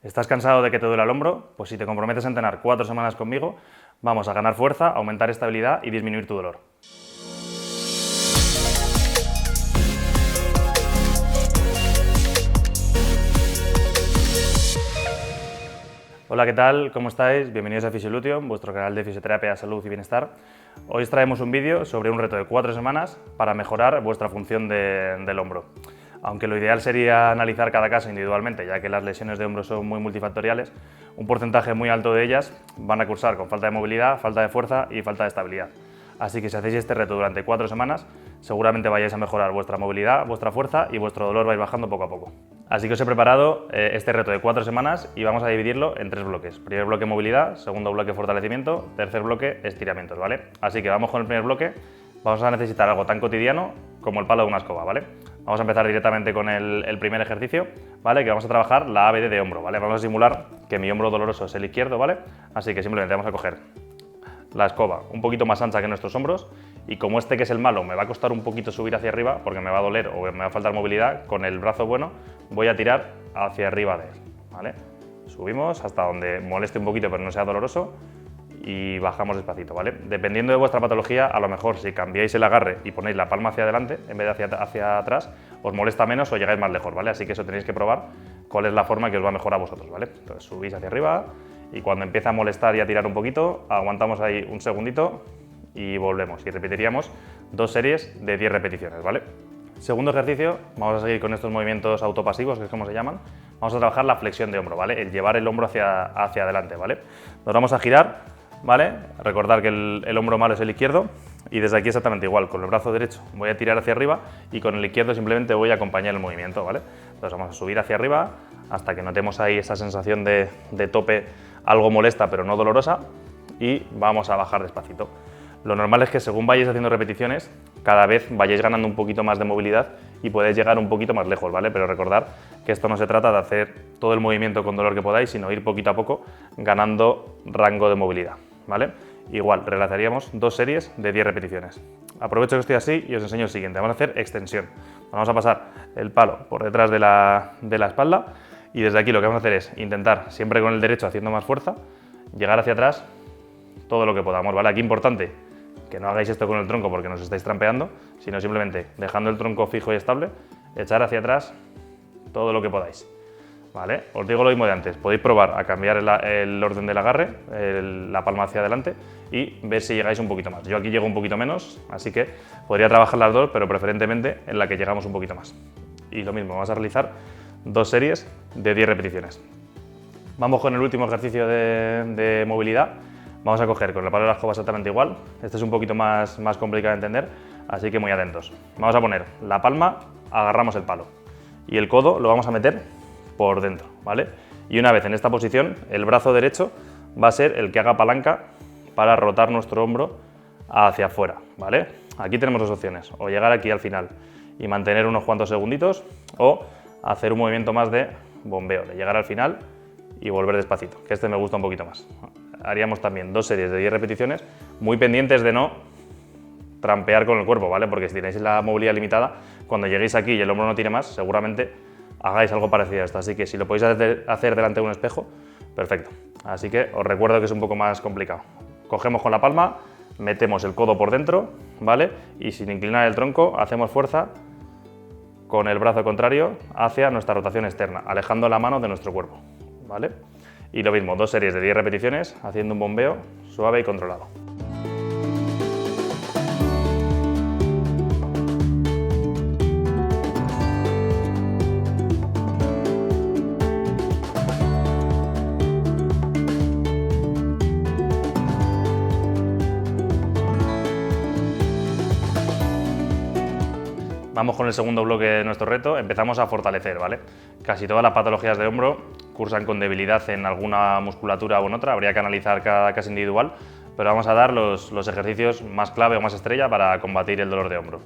¿Estás cansado de que te duela el hombro? Pues si te comprometes a entrenar 4 semanas conmigo, vamos a ganar fuerza, aumentar estabilidad y disminuir tu dolor. Hola, ¿qué tal? ¿Cómo estáis? Bienvenidos a Fisiolution, vuestro canal de fisioterapia, salud y bienestar. Hoy os traemos un vídeo sobre un reto de 4 semanas para mejorar vuestra función del hombro. Aunque lo ideal sería analizar cada caso individualmente, ya que las lesiones de hombro son muy multifactoriales, un porcentaje muy alto de ellas van a cursar con falta de movilidad, falta de fuerza y falta de estabilidad. Así que si hacéis este reto durante 4 semanas, seguramente vayáis a mejorar vuestra movilidad, vuestra fuerza y vuestro dolor va a ir bajando poco a poco. Así que os he preparado este reto de 4 semanas y vamos a dividirlo en 3 bloques. Primer bloque movilidad, segundo bloque fortalecimiento, tercer bloque estiramientos, ¿vale? Así que vamos con el primer bloque. Vamos a necesitar algo tan cotidiano como el palo de una escoba, ¿vale? Vamos a empezar directamente con el primer ejercicio, ¿vale? Que vamos a trabajar la ABD de hombro, ¿vale? Vamos a simular que mi hombro doloroso es el izquierdo, ¿vale? Así que simplemente vamos a coger la escoba un poquito más ancha que nuestros hombros y como este que es el malo me va a costar un poquito subir hacia arriba porque me va a doler o me va a faltar movilidad, con el brazo bueno voy a tirar hacia arriba de él, ¿vale? Subimos hasta donde moleste un poquito pero no sea doloroso y bajamos despacito, ¿vale? Dependiendo de vuestra patología, a lo mejor si cambiáis el agarre y ponéis la palma hacia adelante en vez de hacia atrás, os molesta menos o llegáis más lejos, ¿vale? Así que eso tenéis que probar cuál es la forma que os va mejor a vosotros, ¿vale? Entonces subís hacia arriba y cuando empieza a molestar y a tirar un poquito, aguantamos ahí un segundito y volvemos y repetiríamos 2 series de 10 repeticiones, ¿vale? Segundo ejercicio, vamos a seguir con estos movimientos autopasivos, que es como se llaman. Vamos a trabajar la flexión de hombro, ¿vale? El llevar el hombro hacia adelante, ¿vale? Nos vamos a girar, ¿vale? Recordar que el hombro malo es el izquierdo y desde aquí exactamente igual, con el brazo derecho voy a tirar hacia arriba y con el izquierdo simplemente voy a acompañar el movimiento, ¿vale? Entonces vamos a subir hacia arriba hasta que notemos ahí esa sensación de tope algo molesta pero no dolorosa y vamos a bajar despacito. Lo normal es que según vayáis haciendo repeticiones, cada vez vayáis ganando un poquito más de movilidad y podéis llegar un poquito más lejos, ¿vale? Pero recordad que esto no se trata de hacer todo el movimiento con dolor que podáis, sino ir poquito a poco ganando rango de movilidad, ¿vale? Igual, realizaríamos 2 series de 10 repeticiones. Aprovecho que estoy así y os enseño el siguiente. Vamos a hacer extensión. Vamos a pasar el palo por detrás de la espalda y desde aquí lo que vamos a hacer es intentar, siempre con el derecho haciendo más fuerza, llegar hacia atrás todo lo que podamos, ¿vale? Aquí importante que no hagáis esto con el tronco porque nos estáis trampeando, sino simplemente dejando el tronco fijo y estable, echar hacia atrás todo lo que podáis, ¿vale? Os digo lo mismo de antes, podéis probar a cambiar el orden del agarre, la palma hacia adelante y ver si llegáis un poquito más. Yo aquí llego un poquito menos, así que podría trabajar las dos, pero preferentemente en la que llegamos un poquito más. Y lo mismo, vamos a realizar 2 series de 10 repeticiones. Vamos con el último ejercicio de movilidad. Vamos a coger con el palo de la escoba exactamente igual. Este es un poquito más complicado de entender, así que muy atentos. Vamos a poner la palma, agarramos el palo y el codo lo vamos a meter por dentro, ¿vale? Y una vez en esta posición, el brazo derecho va a ser el que haga palanca para rotar nuestro hombro hacia afuera, ¿vale? Aquí tenemos 2 opciones, o llegar aquí al final y mantener unos cuantos segunditos, o hacer un movimiento más de bombeo, de llegar al final y volver despacito, que este me gusta un poquito más. Haríamos también 2 series de 10 repeticiones, muy pendientes de no trampear con el cuerpo, ¿vale? Porque si tenéis la movilidad limitada, cuando lleguéis aquí y el hombro no tire más, seguramente hagáis algo parecido a esto. Así que si lo podéis hacer delante de un espejo, perfecto. Así que os recuerdo que es un poco más complicado. Cogemos con la palma, metemos el codo por dentro, ¿vale? Y sin inclinar el tronco, hacemos fuerza con el brazo contrario hacia nuestra rotación externa, alejando la mano de nuestro cuerpo, ¿vale? Y lo mismo, 2 series de 10 repeticiones, haciendo un bombeo suave y controlado. Vamos con el segundo bloque de nuestro reto, empezamos a fortalecer, ¿vale? Casi todas las patologías de hombro cursan con debilidad en alguna musculatura o en otra, habría que analizar cada caso individual, pero vamos a dar los ejercicios más clave o más estrella para combatir el dolor de hombro.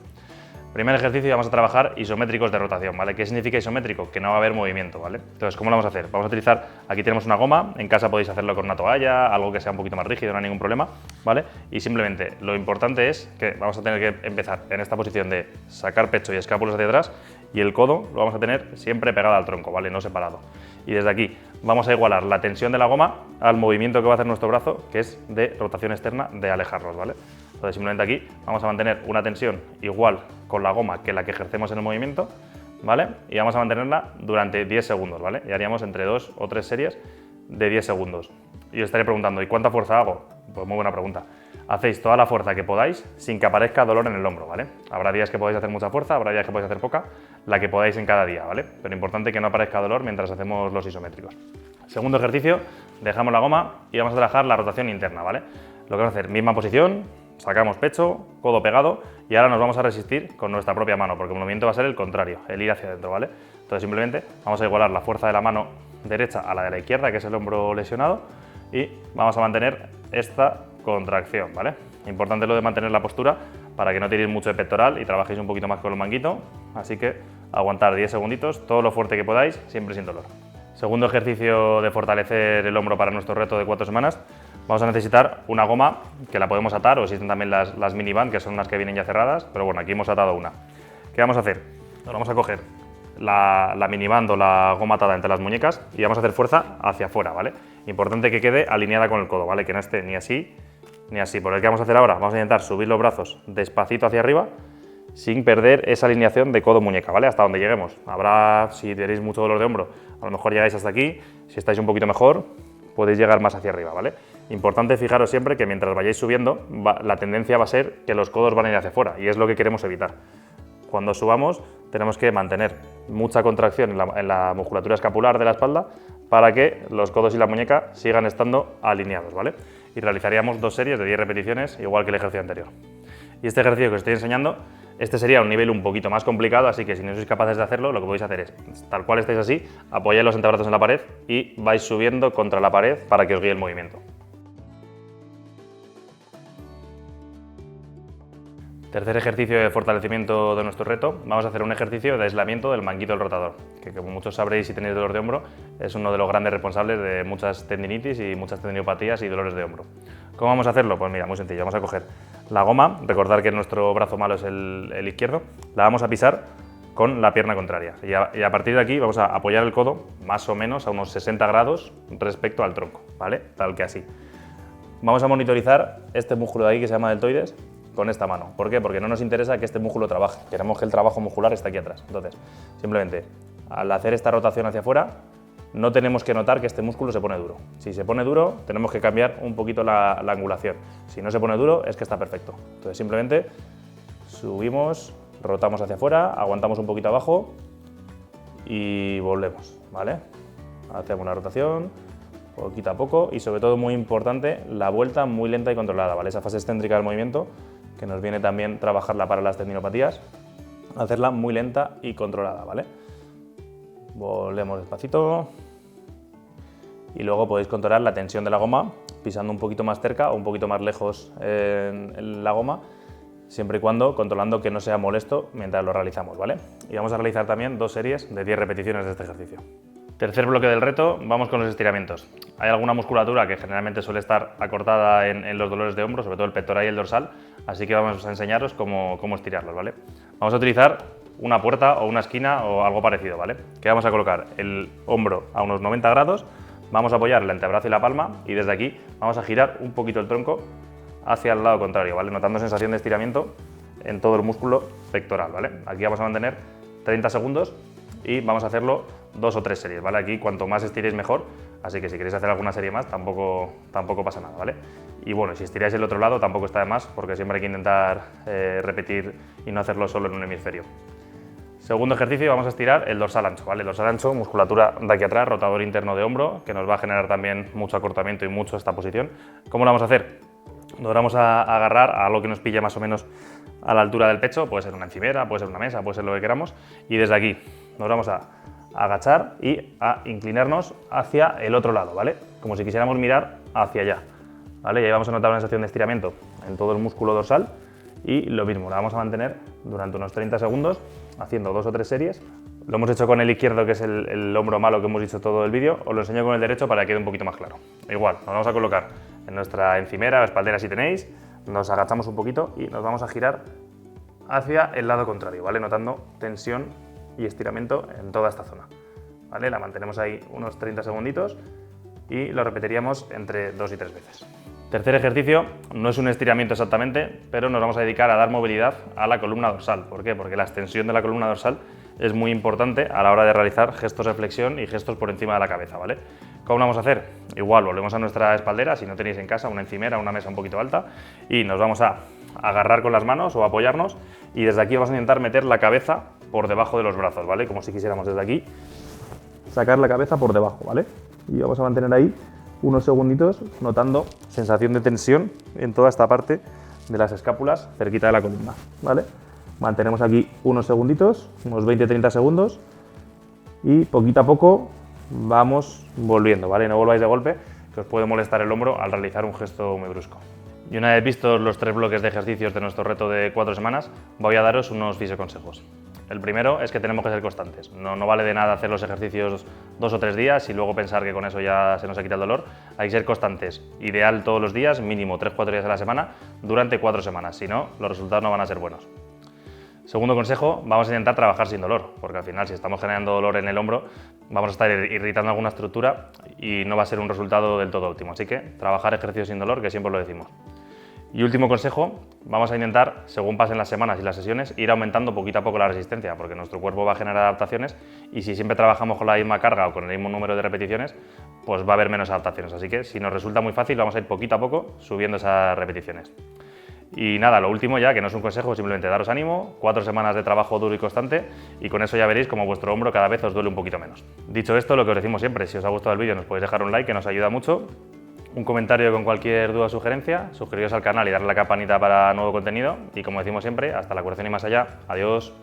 Primer ejercicio, vamos a trabajar isométricos de rotación, ¿vale? ¿Qué significa isométrico? Que no va a haber movimiento, ¿vale? Entonces, ¿cómo lo vamos a hacer? Vamos a utilizar, aquí tenemos una goma, en casa podéis hacerlo con una toalla, algo que sea un poquito más rígido, no hay ningún problema, ¿vale? Y simplemente lo importante es que vamos a tener que empezar en esta posición de sacar pecho y escápulas hacia atrás y el codo lo vamos a tener siempre pegado al tronco, ¿vale? No separado. Y desde aquí vamos a igualar la tensión de la goma al movimiento que va a hacer nuestro brazo, que es de rotación externa de alejarnos, ¿vale? Entonces simplemente aquí vamos a mantener una tensión igual con la goma que la que ejercemos en el movimiento, ¿vale? Y vamos a mantenerla durante 10 segundos, ¿vale? Y haríamos entre 2 o 3 series de 10 segundos. Y os estaréis preguntando, ¿y cuánta fuerza hago? Pues muy buena pregunta. Hacéis toda la fuerza que podáis sin que aparezca dolor en el hombro, ¿vale? Habrá días que podáis hacer mucha fuerza, habrá días que podáis hacer poca, la que podáis en cada día, ¿vale? Pero importante que no aparezca dolor mientras hacemos los isométricos. Segundo ejercicio, dejamos la goma y vamos a trabajar la rotación interna, ¿vale? Lo que vamos a hacer, misma posición, sacamos pecho, codo pegado y ahora nos vamos a resistir con nuestra propia mano, porque el movimiento va a ser el contrario, el ir hacia adentro, ¿vale? Entonces simplemente vamos a igualar la fuerza de la mano derecha a la de la izquierda, que es el hombro lesionado, y vamos a mantener esta contracción, ¿vale? Importante lo de mantener la postura para que no tiréis mucho de pectoral y trabajéis un poquito más con el manguito, así que aguantar 10 segunditos, todo lo fuerte que podáis, siempre sin dolor. Segundo ejercicio de fortalecer el hombro para nuestro reto de 4 semanas, vamos a necesitar una goma que la podemos atar, o existen también las miniband, que son unas que vienen ya cerradas, pero bueno, aquí hemos atado una. ¿Qué vamos a hacer? Nos vamos a coger la miniband o la goma atada entre las muñecas y vamos a hacer fuerza hacia afuera, ¿vale? Importante que quede alineada con el codo, ¿vale? Que no esté ni así ni así. Por el que vamos a hacer ahora, vamos a intentar subir los brazos despacito hacia arriba sin perder esa alineación de codo-muñeca, ¿vale? Hasta donde lleguemos. Habrá, si tenéis mucho dolor de hombro, a lo mejor llegáis hasta aquí. Si estáis un poquito mejor, podéis llegar más hacia arriba, ¿vale? Importante fijaros siempre que mientras vayáis subiendo, la tendencia va a ser que los codos van a ir hacia afuera y es lo que queremos evitar. Cuando subamos tenemos que mantener mucha contracción en la musculatura escapular de la espalda para que los codos y la muñeca sigan estando alineados, ¿vale? Y realizaríamos 2 series de 10 repeticiones, igual que el ejercicio anterior. Y este ejercicio que os estoy enseñando, este sería un nivel un poquito más complicado, así que si no sois capaces de hacerlo, lo que podéis hacer es, tal cual estáis así, apoyáis los antebrazos en la pared y vais subiendo contra la pared para que os guíe el movimiento. Tercer ejercicio de fortalecimiento de nuestro reto, vamos a hacer un ejercicio de aislamiento del manguito del rotador, que como muchos sabréis si tenéis dolor de hombro, es uno de los grandes responsables de muchas tendinitis y muchas tendinopatías y dolores de hombro. ¿Cómo vamos a hacerlo? Pues mira, muy sencillo, vamos a coger la goma, recordar que nuestro brazo malo es el izquierdo, la vamos a pisar con la pierna contraria y a partir de aquí vamos a apoyar el codo más o menos a unos 60 grados respecto al tronco, ¿vale? Tal que así. Vamos a monitorizar este músculo de ahí que se llama deltoides con esta mano. ¿Por qué? Porque no nos interesa que este músculo trabaje, queremos que el trabajo muscular esté aquí atrás. Entonces, simplemente, al hacer esta rotación hacia afuera, no tenemos que notar que este músculo se pone duro. Si se pone duro, tenemos que cambiar un poquito la angulación. Si no se pone duro, es que está perfecto. Entonces, simplemente subimos, rotamos hacia afuera, aguantamos un poquito abajo y volvemos, ¿vale? Hacemos una rotación, poquito a poco y sobre todo muy importante, la vuelta muy lenta y controlada, ¿vale? Esa fase excéntrica del movimiento, que nos viene también trabajarla para las tendinopatías, hacerla muy lenta y controlada, ¿vale? Volvemos despacito y luego podéis controlar la tensión de la goma pisando un poquito más cerca o un poquito más lejos en la goma, siempre y cuando controlando que no sea molesto mientras lo realizamos, ¿vale? Y vamos a realizar también 2 series de 10 repeticiones de este ejercicio. Tercer bloque del reto, vamos con los estiramientos. Hay alguna musculatura que generalmente suele estar acortada en los dolores de hombro, sobre todo el pectoral y el dorsal, así que vamos a enseñaros cómo estirarlos, ¿vale? Vamos a utilizar una puerta o una esquina o algo parecido, ¿vale? Que vamos a colocar el hombro a unos 90 grados, vamos a apoyar el antebrazo y la palma y desde aquí vamos a girar un poquito el tronco hacia el lado contrario, ¿vale? Notando sensación de estiramiento en todo el músculo pectoral, ¿vale? Aquí vamos a mantener 30 segundos y vamos a hacerlo 2 o 3 series, ¿vale? Aquí cuanto más estiréis mejor, así que si queréis hacer alguna serie más tampoco pasa nada, ¿vale? Y bueno, si estiráis el otro lado tampoco está de más porque siempre hay que intentar repetir y no hacerlo solo en un hemisferio. Segundo ejercicio, vamos a estirar el dorsal ancho, ¿vale? El dorsal ancho, musculatura de aquí atrás, rotador interno de hombro, que nos va a generar también mucho acortamiento y mucho esta posición. ¿Cómo lo vamos a hacer? Nos vamos a agarrar a algo que nos pille más o menos a la altura del pecho, puede ser una encimera, puede ser una mesa, puede ser lo que queramos, y desde aquí nos vamos a agachar y a inclinarnos hacia el otro lado, ¿vale? Como si quisiéramos mirar hacia allá, ¿vale? Y ahí vamos a notar una sensación de estiramiento en todo el músculo dorsal y lo mismo, la vamos a mantener durante unos 30 segundos haciendo 2 o 3 series. Lo hemos hecho con el izquierdo, que es el hombro malo que hemos dicho todo el vídeo, os lo enseño con el derecho para que quede un poquito más claro. Igual, nos vamos a colocar en nuestra encimera o espaldera si tenéis, nos agachamos un poquito y nos vamos a girar hacia el lado contrario, ¿vale? Notando tensión y estiramiento en toda esta zona. ¿Vale? La mantenemos ahí unos 30 segunditos y lo repetiríamos entre 2 y 3 veces. Tercer ejercicio, no es un estiramiento exactamente, pero nos vamos a dedicar a dar movilidad a la columna dorsal. ¿Por qué? Porque la extensión de la columna dorsal es muy importante a la hora de realizar gestos de flexión y gestos por encima de la cabeza, ¿vale? ¿Cómo lo vamos a hacer? Igual, volvemos a nuestra espaldera, si no tenéis en casa una encimera, una mesa un poquito alta, y nos vamos a agarrar con las manos o apoyarnos, y desde aquí vamos a intentar meter la cabeza por debajo de los brazos, ¿vale? Como si quisiéramos desde aquí sacar la cabeza por debajo, ¿vale? Y vamos a mantener ahí unos segunditos notando sensación de tensión en toda esta parte de las escápulas cerquita de la columna, ¿vale? Mantenemos aquí unos segunditos, unos 20-30 segundos y poquito a poco vamos volviendo, ¿vale? No volváis de golpe, que os puede molestar el hombro al realizar un gesto muy brusco. Y una vez vistos los 3 bloques de ejercicios de nuestro reto de 4 semanas, voy a daros unos fisioconsejos. El primero es que tenemos que ser constantes. No vale de nada hacer los ejercicios 2 o 3 días y luego pensar que con eso ya se nos ha quitado el dolor. Hay que ser constantes. Ideal todos los días, mínimo 3-4 días a la semana, durante 4 semanas. Si no, los resultados no van a ser buenos. Segundo consejo, vamos a intentar trabajar sin dolor, porque al final si estamos generando dolor en el hombro, vamos a estar irritando alguna estructura y no va a ser un resultado del todo óptimo. Así que trabajar ejercicios sin dolor, que siempre lo decimos. Y último consejo, vamos a intentar, según pasen las semanas y las sesiones, ir aumentando poquito a poco la resistencia, porque nuestro cuerpo va a generar adaptaciones y si siempre trabajamos con la misma carga o con el mismo número de repeticiones, pues va a haber menos adaptaciones. Así que si nos resulta muy fácil, vamos a ir poquito a poco subiendo esas repeticiones. Y nada, lo último ya, que no es un consejo, simplemente daros ánimo, 4 semanas de trabajo duro y constante y con eso ya veréis como vuestro hombro cada vez os duele un poquito menos. Dicho esto, lo que os decimos siempre, si os ha gustado el vídeo nos podéis dejar un like que nos ayuda mucho, un comentario con cualquier duda o sugerencia, suscribiros al canal y darle a la campanita para nuevo contenido y como decimos siempre, hasta la curación y más allá, adiós.